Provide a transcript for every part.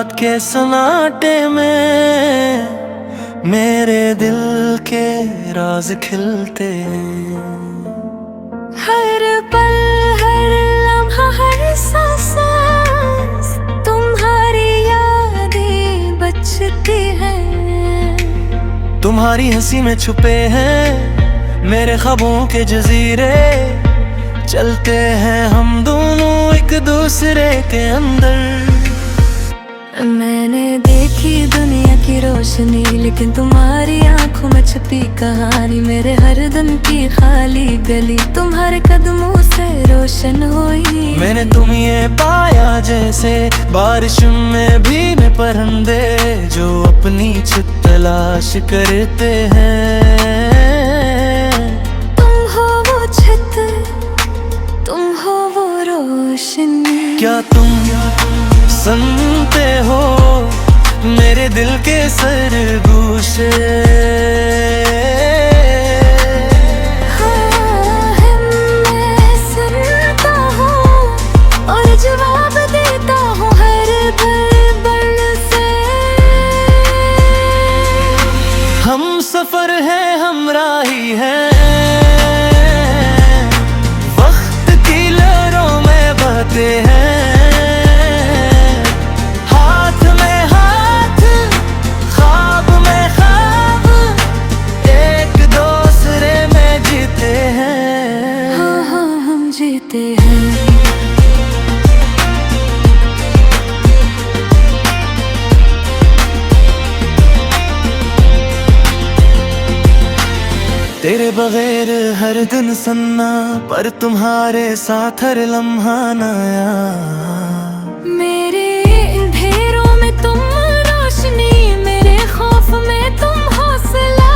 रात के सन्नाटे में मेरे दिल के राज खिलते हैं। हर पल हर लम्हा हर सांस तुम्हारी यादें बचती हैं। तुम्हारी हंसी में छुपे हैं मेरे ख्वाबों के जजीरे, चलते हैं हम दोनों एक दूसरे के अंदर। मैंने देखी दुनिया की रोशनी, लेकिन तुम्हारी आंखों में छुपी कहानी। मेरे हर दिन की खाली गली तुम्हारे कदमों से रोशन हुई। मैंने तुम ये पाया जैसे बारिश में भीगे परिंदे जो अपनी छत तलाश करते हैं। तुम हो वो छत, तुम हो वो रोशनी। क्या तुम सुनते हो मेरे दिल के सरगोशे? हाँ, मैं सुनता हूँ और जवाब देता हूँ हर धड़कन से। हम सफर है हमराही है, वक्त की लहरों में बहते हैं। जीते हैं तेरे बगैर हर दिन सन्ना, पर तुम्हारे साथ हर लम्हा नया। मेरे अंधेरों में तुम रोशनी, मेरे खौफ में तुम हौसला।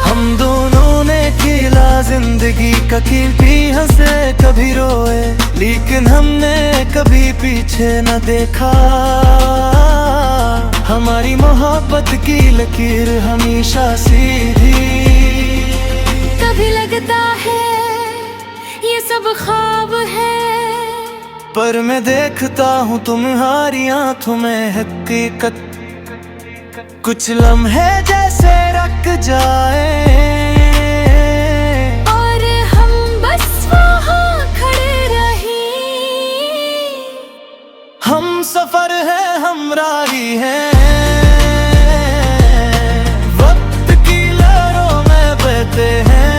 हम दोनों ने खेला जिंदगी का खेल, भी हंसे कभी रोए, लेकिन हमने कभी पीछे न देखा। हमारी मोहब्बत की लकीर हमेशा सीधी। कभी लगता है ये सब ख्वाब है, पर मैं देखता हूँ तुम्हारी आंखों में हकीकत। कुछ लम्हे जैसे रख जाए और हम बस वहाँ खड़े रहे। हम सफर है हमराही है, वक्त की लहरों में बहते हैं।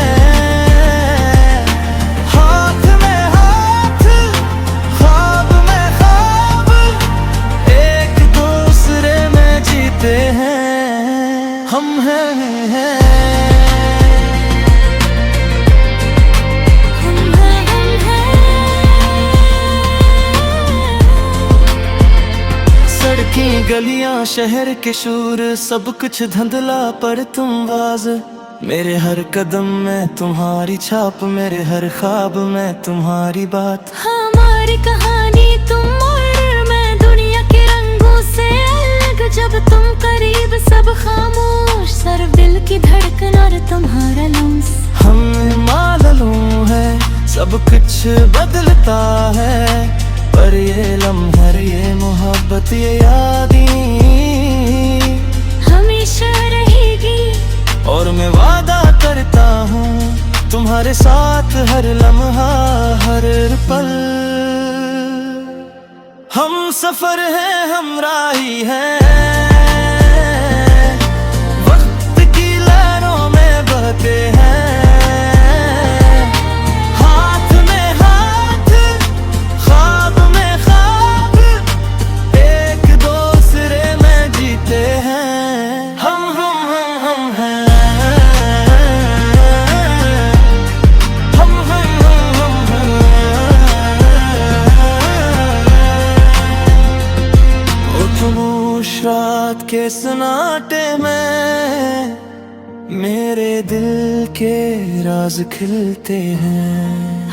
हाथ में हाथ ख्वाब में ख्वाब एक दूसरे में जीते हैं। हम हैं सड़कें गलियां शहर के शोर सब कुछ धुंधला, पर तुम वाज। मेरे हर कदम में तुम्हारी छाप, मेरे हर ख्वाब में तुम्हारी बात। हमारी कहानी तुम और मैं दुनिया के रंगों से अलग। जब तुम करीब सब खामोश, सिर्फ दिल की धड़कन और तुम्हारा लम्स। हमें मालूम है सब कुछ बदलता है, पर ये लम्हा ये मोहब्बत ये यादें हमेशा रहेगी। और मैं वादा करता हूँ तुम्हारे साथ हर लम्हा हर पल। हम सफर है हमराही है, वक्त की लहरों में बहते हैं। हाथ में हाथ ख्वाब में ख्वाब एक दूसरे में जीते हैं। हम हैं रात के सन्नाटे में मेरे दिल के राज खिलते हैं।